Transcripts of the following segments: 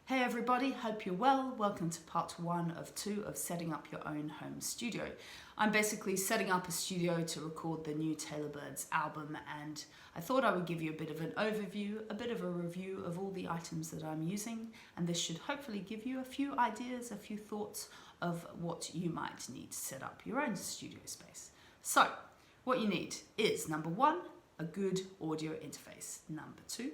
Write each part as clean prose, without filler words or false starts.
Hey everybody, hope you're well. Welcome to part 1 of 2 of setting up your own home studio. I'm basically setting up a studio to record the new Taylor Birds album, and I thought I would give you a bit of an overview, a bit of a review of all the items that I'm using, and this should hopefully give you a few ideas, a few thoughts of what you might need to set up your own studio space. So, what you need is number 1, a good audio interface. Number 2,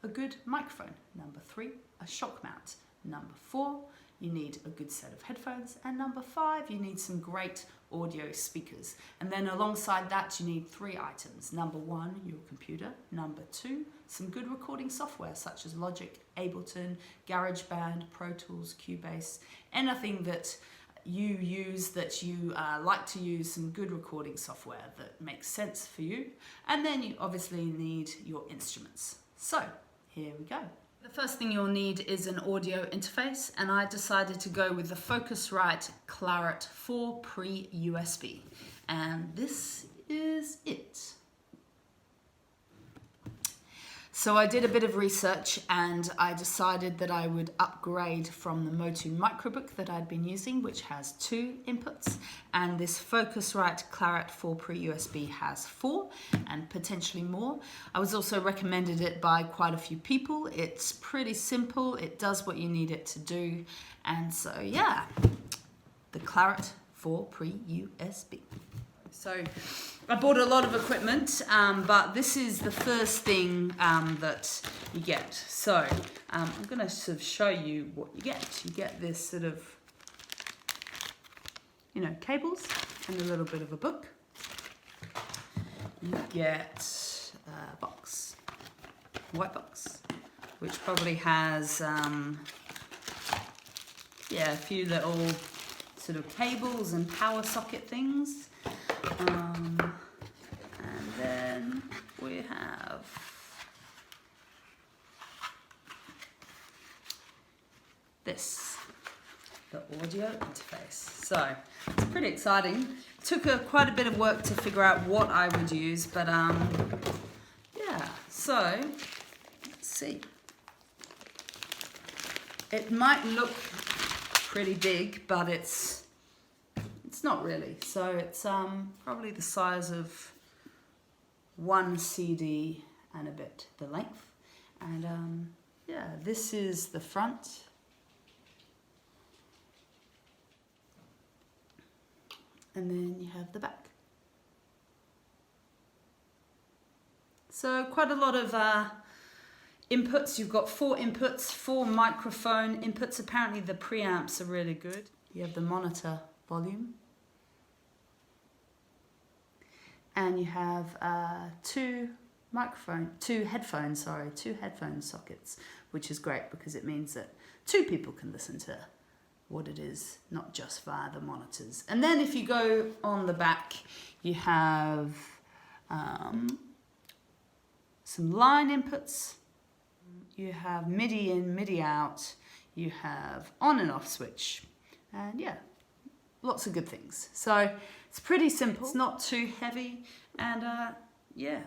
a good microphone. Number 3, a shock mount. Number 4, you need a good set of headphones. And number 5, you need some great audio speakers. And then alongside that, you need 3 items. Number 1, your computer. Number 2, some good recording software such as Logic, Ableton, GarageBand, Pro Tools, Cubase, anything that you use that you like to use, some good recording software that makes sense for you. And then you obviously need your instruments. So here we go. The first thing you'll need is an audio interface, and I decided to go with the Focusrite Clarett 4 pre-USB, and this is it. So I did a bit of research and I decided that I would upgrade from the Motu Microbook that I'd been using, which has 2 inputs, and this Focusrite Clarett 4 pre-USB has 4 and potentially more. I was also recommended it by quite a few people. It's pretty simple, it does what you need it to do, and so yeah, the Clarett 4 pre-USB. So I bought a lot of equipment, but this is the first thing that you get. So I'm going to sort of show you what you get. You get this sort of, cables and a little bit of a book. You get a box, a white box, which probably has a few little sort of cables and power socket things. And then we have this, the audio interface. So it's pretty exciting. It took quite a bit of work to figure out what I would use, but yeah, so let's see. It might look pretty big, but it's not really. So it's probably the size of 1 CD and a bit the length. And yeah, this is the front. And then you have the back. So quite a lot of inputs. You've got 4 inputs, 4 microphone inputs. Apparently the preamps are really good. You have the monitor volume. And you have 2 headphone sockets, which is great because it means that 2 people can listen to what it is, not just via the monitors. And then if you go on the back, you have some line inputs, you have MIDI in, MIDI out, you have on and off switch, and yeah, lots of good things. So it's pretty simple, it's not too heavy, and yeah,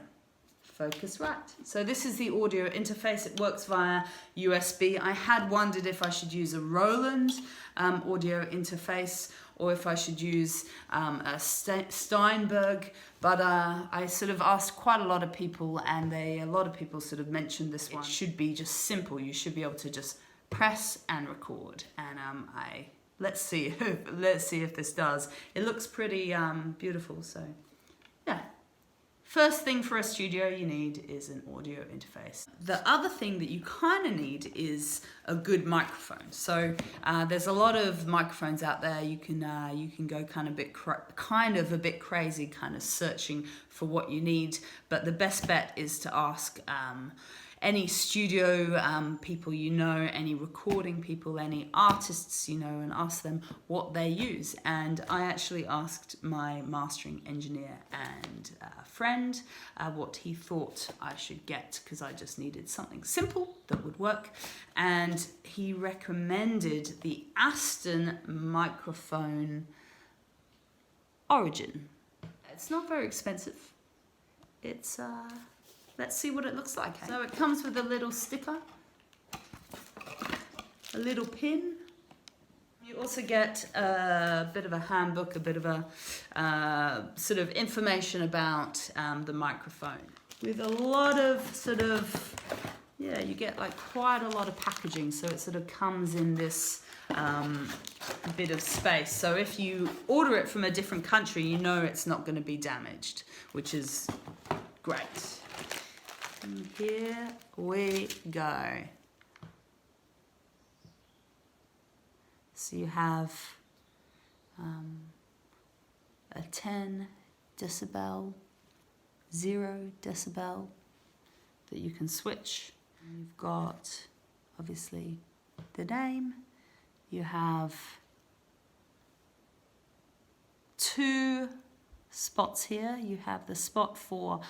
Focusrite. So this is the audio interface. It works via USB. I had wondered if I should use a Roland audio interface or if I should use a Steinberg, but I sort of asked quite a lot of people, and a lot of people sort of mentioned this one. It should be just simple. You should be able to just press and record, and let's see if this does. It looks pretty beautiful, so yeah. First thing for a studio you need is an audio interface. The other thing that you kind of need is a good microphone. So there's a lot of microphones out there. You can go kind of a bit crazy, kind of searching for what you need. But the best bet is to ask any studio people you know, any recording people, any artists you know, and ask them what they use. And I actually asked my mastering engineer and friend what he thought I should get, because I just needed something simple that would work. And he recommended the Aston microphone Origin. It's not very expensive. It's Let's see what it looks like. So it comes with a little sticker little pin. You also get a bit of a handbook, a bit of a sort of information about the microphone. With a lot of sort of, yeah, you get like quite a lot of packaging, so it sort of comes in this bit of space. So if you order it from a different country, you know it's not going to be damaged, which is great. And here we go. So you have a 10 decibel, 0 decibel that you can switch. And you've got obviously the name. You have 2 spots here. You have the spot for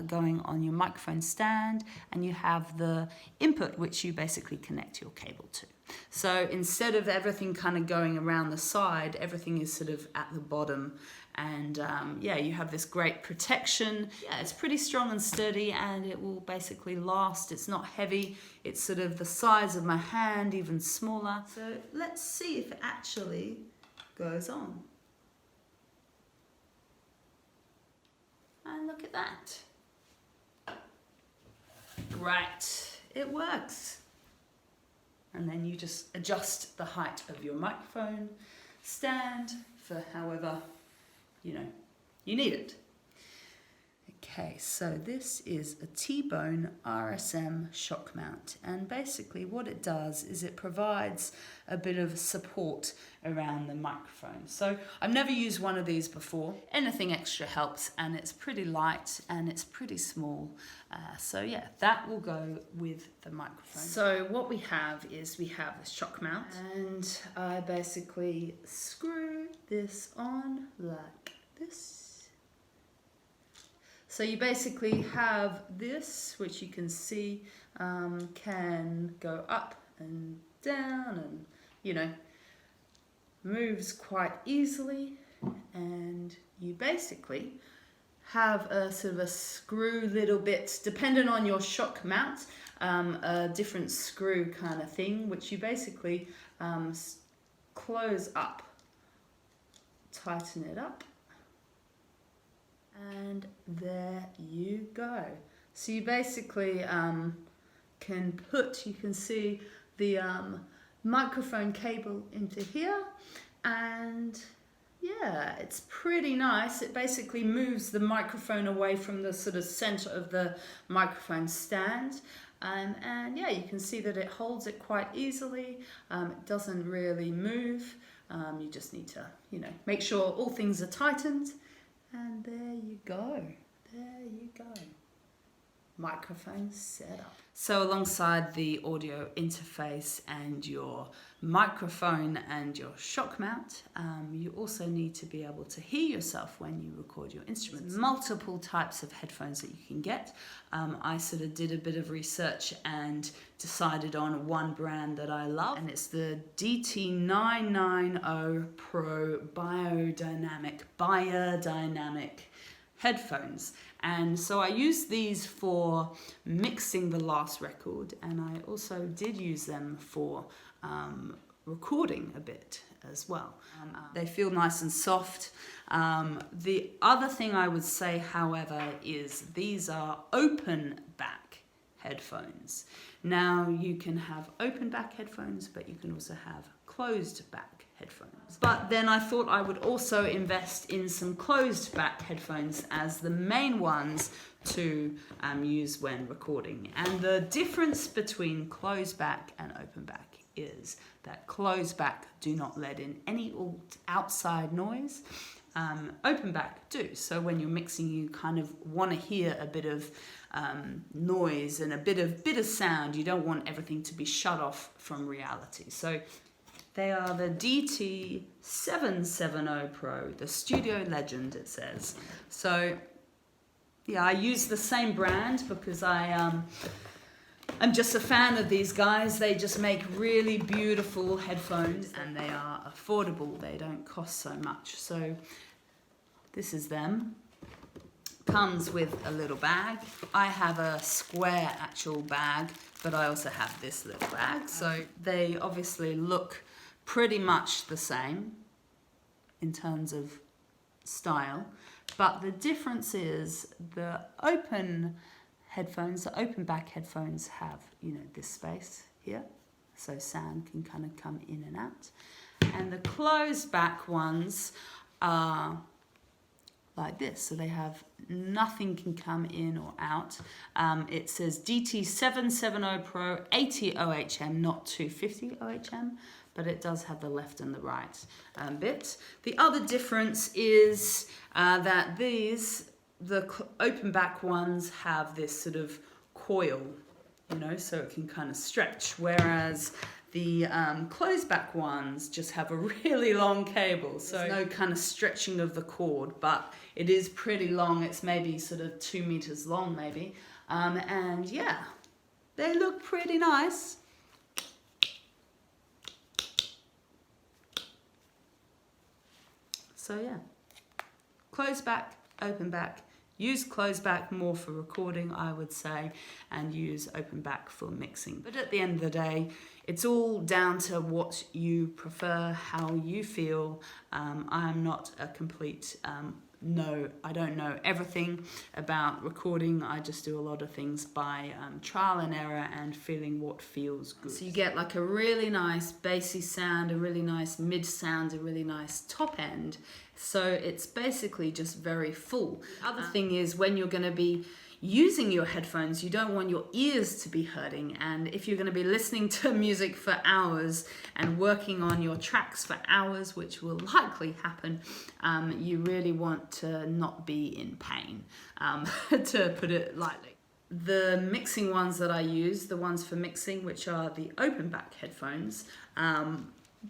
going on your microphone stand, and you have the input which you basically connect your cable to. So instead of everything kind of going around the side, everything is sort of at the bottom, and yeah, you have this great protection. Yeah, it's pretty strong and sturdy, and it will basically last. It's not heavy. It's sort of the size of my hand, even smaller. So let's see if it actually goes on. And look at that. Great, it works. And then you just adjust the height of your microphone stand for however, you know, you need it. Okay, so this is a T.Bone RSM shock mount, and basically what it does is it provides a bit of support around the microphone. So I've never used one of these before. Anything extra helps, and it's pretty light and it's pretty small. So yeah, that will go with the microphone. So what we have is we have the shock mount, and I basically screw this on like this. So you basically have this, which you can see can go up and down, and you know, moves quite easily. And you basically have a sort of a screw little bit, depending on your shock mount, a different screw kind of thing, which you basically close up, tighten it up. And there you go. So you basically can put, you can see the microphone cable into here, and yeah, it's pretty nice. It basically moves the microphone away from the sort of center of the microphone stand. And yeah, you can see that it holds it quite easily. It doesn't really move. You just need to, you know, make sure all things are tightened. And there you go, there you go. Microphone setup. So alongside the audio interface and your microphone and your shock mount, you also need to be able to hear yourself when you record your instruments. Multiple types of headphones that you can get. I sort of did a bit of research and decided on one brand that I love, and it's the DT990 Pro Beyerdynamic headphones. And so I used these for mixing the last record, and I also did use them for recording a bit as well. They feel nice and soft. The other thing I would say, however, is these are open back headphones. Now you can have open back headphones, but you can also have closed back headphones. But then I thought I would also invest in some closed back headphones as the main ones to use when recording. And the difference between closed back and open back is that closed back do not let in any outside noise. Open back do. So when you're mixing, you kind of want to hear a bit of noise and a bit of sound. You don't want everything to be shut off from reality. So they are the DT770 Pro, the Studio Legend, it says. So yeah, I use the same brand because I'm just a fan of these guys. They just make really beautiful headphones, and they are affordable. They don't cost so much. So this is them. Comes with a little bag. I have a square actual bag but I also have this little bag. So they obviously look pretty much the same in terms of style, but the difference is the open headphones, the open back headphones have, you know, this space here, so sound can kind of come in and out. And the closed back ones are like this, so they have nothing can come in or out. It says DT770 Pro 80 OHM, not 250 OHM, but it does have the left and the right bit. The other difference is that the open back ones have this sort of coil, you know, so it can kind of stretch, whereas the closed back ones just have a really long cable, so there's no kind of stretching of the cord, but it is pretty long. It's maybe sort of 2 meters long maybe, and yeah, they look pretty nice. So yeah, closed back, open back. Use closed back more for recording, I would say, and use open back for mixing. But at the end of the day, it's all down to what you prefer, how you feel. I'm not a complete no, I don't know everything about recording. I just do a lot of things by trial and error and feeling what feels good. So you get like a really nice bassy sound, a really nice mid sound, a really nice top end. So it's basically just very full. The other thing is when you're going to be using your headphones, you don't want your ears to be hurting, and if you're going to be listening to music for hours and working on your tracks for hours, which will likely happen, you really want to not be in pain, to put it lightly. The mixing ones that I use, the ones for mixing, which are the open back headphones,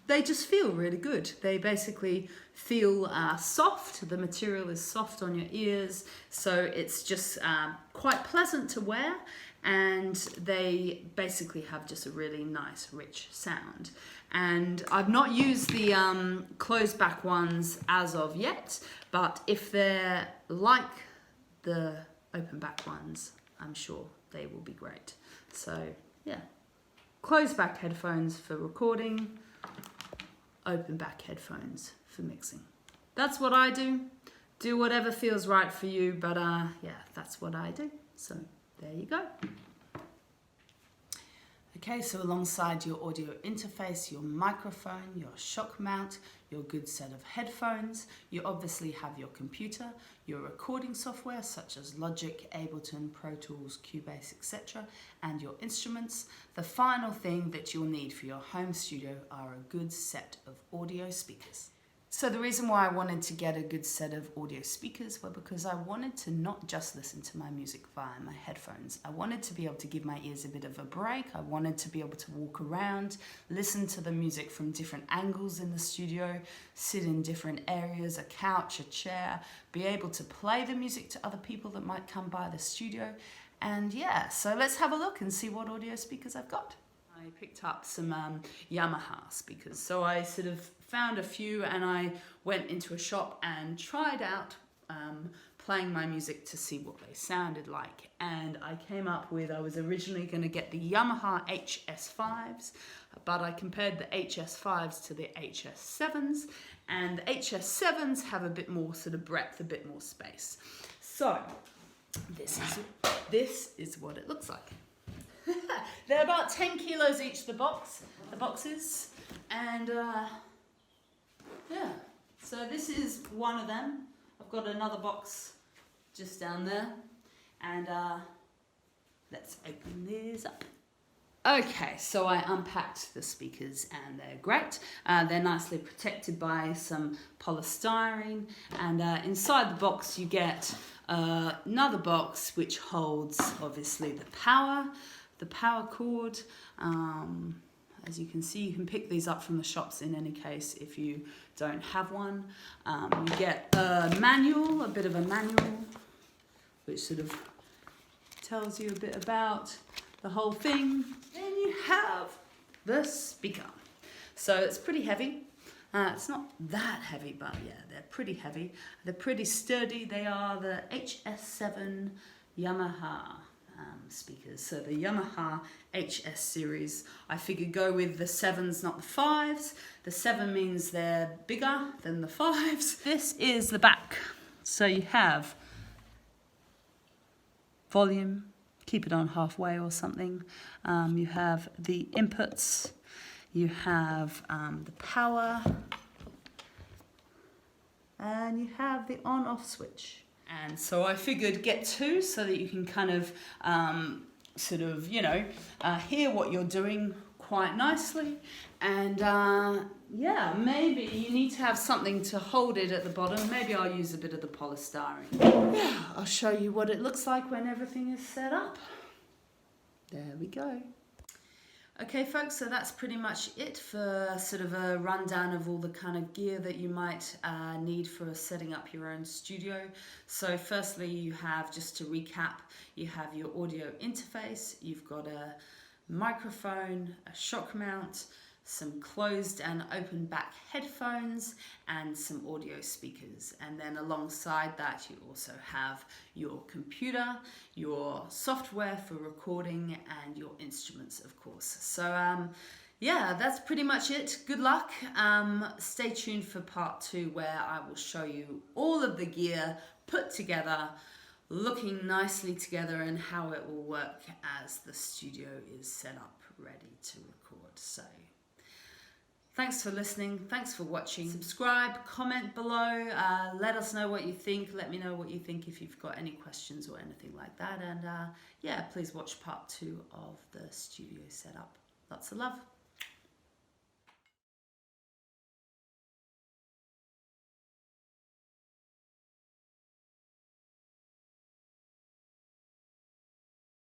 they just feel really good. They basically feel soft. The material is soft on your ears, so it's just quite pleasant to wear, and they basically have just a really nice rich sound. And I've not used the closed back ones as of yet, but if they're like the open back ones, I'm sure they will be great. So yeah, closed back headphones for recording, open back headphones for mixing. That's what I do. Do whatever feels right for you, but yeah, that's what I do. So there you go. Okay, so alongside your audio interface, your microphone, your shock mount, your good set of headphones, you obviously have your computer, your recording software such as Logic, Ableton, Pro Tools, Cubase, etc., and your instruments. The final thing that you'll need for your home studio are a good set of audio speakers. So the reason why I wanted to get a good set of audio speakers was because I wanted to not just listen to my music via my headphones. I wanted to be able to give my ears a bit of a break. I wanted to be able to walk around, listen to the music from different angles in the studio, sit in different areas, a couch, a chair, be able to play the music to other people that might come by the studio. And yeah, so let's have a look and see what audio speakers I've got. I picked up some Yamaha speakers. So I sort of found a few and I went into a shop and tried out playing my music to see what they sounded like. And I came up with, I was originally going to get the Yamaha HS5s, but I compared the HS5s to the HS7s, and the HS7s have a bit more sort of breadth, a bit more space. So this is what it looks like. They're about 10 kilos each, the boxes, and yeah, so this is one of them. I've got another box just down there, and let's open these up. Okay, so I unpacked the speakers and they're great. They're nicely protected by some polystyrene, and inside the box you get another box which holds obviously the power cord. As you can see, you can pick these up from the shops in any case if you don't have one. You get a manual, a bit of a manual, which sort of tells you a bit about the whole thing. Then you have the speaker. So it's pretty heavy. It's not that heavy, but yeah, they're pretty heavy. They're pretty sturdy. They are the HS7 Yamaha speakers. So the Yamaha HS series, I figured go with the 7s, not the 5s. The 7 means they're bigger than the 5s. This is the back. So you have volume, keep it on halfway or something. You have the inputs, you have the power, and you have the on-off switch. And so I figured get 2 so that you can kind of hear what you're doing quite nicely. And yeah, maybe you need to have something to hold it at the bottom. Maybe I'll use a bit of the polystyrene. Yeah, I'll show you what it looks like when everything is set up. There we go. Okay folks, so that's pretty much it for sort of a rundown of all the kind of gear that you might need for setting up your own studio. So firstly, you have, just to recap, you have your audio interface, you've got a microphone, a shock mount, some closed and open back headphones, and some audio speakers. And then alongside that, you also have your computer, your software for recording, and your instruments, of course. So yeah, that's pretty much it. Good luck. Stay tuned for part 2, where I will show you all of the gear put together, looking nicely together, and how it will work as the studio is set up, ready to record. So thanks for listening, thanks for watching. Subscribe, comment below, let us know what you think. Let me know what you think if you've got any questions or anything like that. And yeah, please watch part 2 of the studio setup. Lots of love.